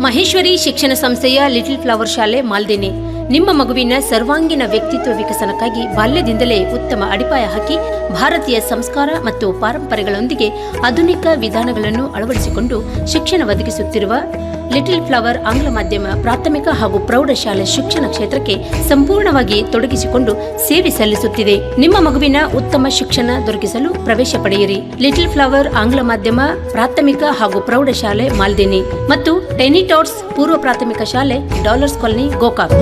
ಮಹೇಶ್ವರಿ ಶಿಕ್ಷಣ ಸಂಸ್ಥೆಯ little flower ಶಾಲೆ ಮಾಲ್ದೇನೆ ನಿಮ್ಮ ಮಗುವಿನ ಸರ್ವಾಂಗೀಣ ವ್ಯಕ್ತಿತ್ವ ವಿಕಸನಕ್ಕಾಗಿ ಬಾಲ್ಯದಿಂದಲೇ ಉತ್ತಮ ಅಡಿಪಾಯ ಹಾಕಿ ಭಾರತೀಯ ಸಂಸ್ಕಾರ ಮತ್ತು ಪಾರಂಪರೆಗಳೊಂದಿಗೆ ಆಧುನಿಕ ವಿಧಾನಗಳನ್ನು ಅಳವಡಿಸಿಕೊಂಡು ಶಿಕ್ಷಣ ಒದಗಿಸುತ್ತಿರುವ ಲಿಟಲ್ ಫ್ಲವರ್ ಆಂಗ್ಲ ಮಾಧ್ಯಮ ಪ್ರಾಥಮಿಕ ಹಾಗೂ ಪ್ರೌಢಶಾಲೆ ಶಿಕ್ಷಣ ಕ್ಷೇತ್ರಕ್ಕೆ ಸಂಪೂರ್ಣವಾಗಿ ತೊಡಗಿಸಿಕೊಂಡು ಸೇವೆ ಸಲ್ಲಿಸುತ್ತಿದೆ. ನಿಮ್ಮ ಮಗುವಿನ ಉತ್ತಮ ಶಿಕ್ಷಣ ದೊರಕಿಸಲು ಪ್ರವೇಶ ಪಡೆಯಿರಿ. ಲಿಟಲ್ ಫ್ಲವರ್ ಆಂಗ್ಲ ಮಾಧ್ಯಮ ಪ್ರಾಥಮಿಕ ಹಾಗೂ ಪ್ರೌಢಶಾಲೆ ಮಾಲ್ದೇನಿ ಮತ್ತು ಟೆನಿ ಟಾಟ್ಸ್ ಪೂರ್ವ ಪ್ರಾಥಮಿಕ ಶಾಲೆ dollars colony Gokak.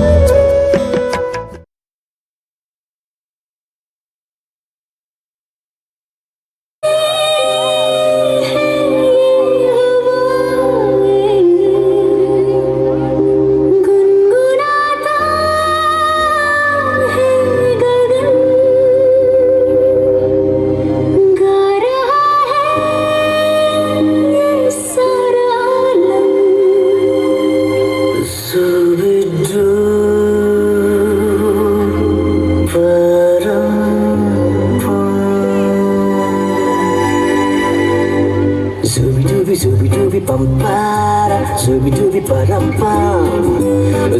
Zooby-dooby pampara, zooby-dooby parampam,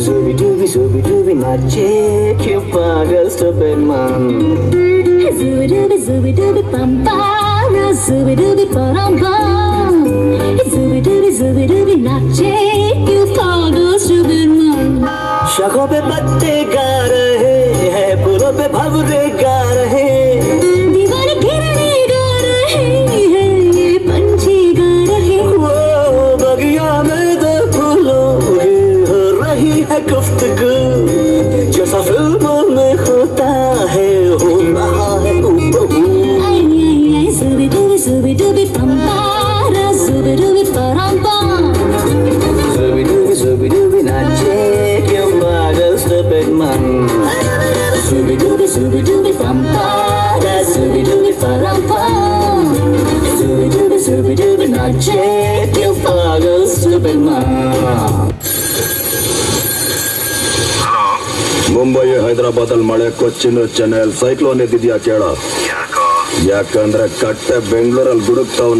zooby-dooby magic, you pagal stupid man. Zooby-dooby pampara, zooby-dooby parampam, zooby-dooby magic, you pagal stupid man. शखों पे पत्ते गा रहे हैं, फूलों पे भंवरे गा रहे हैं, दीवाने गिरने गा रहे हैं, ये पंछी गा रहे हैं। वो बगिया में दो फूलों की हो रही है गुफ्तगू, जैसा फिल्मों में होता है हो रहा है हूबहू। Ay, zooby-dooby pampara, zooby-dooby parampam. Zooby-dooby magic, you pagal stupid man. Zooby-dooby pampara, zooby-dooby parampam. Zooby-dooby magic, you pagal stupid man. Mumbai Hyderabad ಅಲ್ಲಿ ಮಳೆ, ಕೊಚ್ಚಿನ್ ಚೆನ್ನೈ ಸೈಕ್ಲೋನ್ ಎದ್ದಿದ್ಯಾ ಕೇಳ. ಯಾಕಂದ್ರೆ ಕಟ್ಟೆ ಬೆಂಗಳೂರಲ್ಲಿ ಗುಡುಕ್ತಾವ್.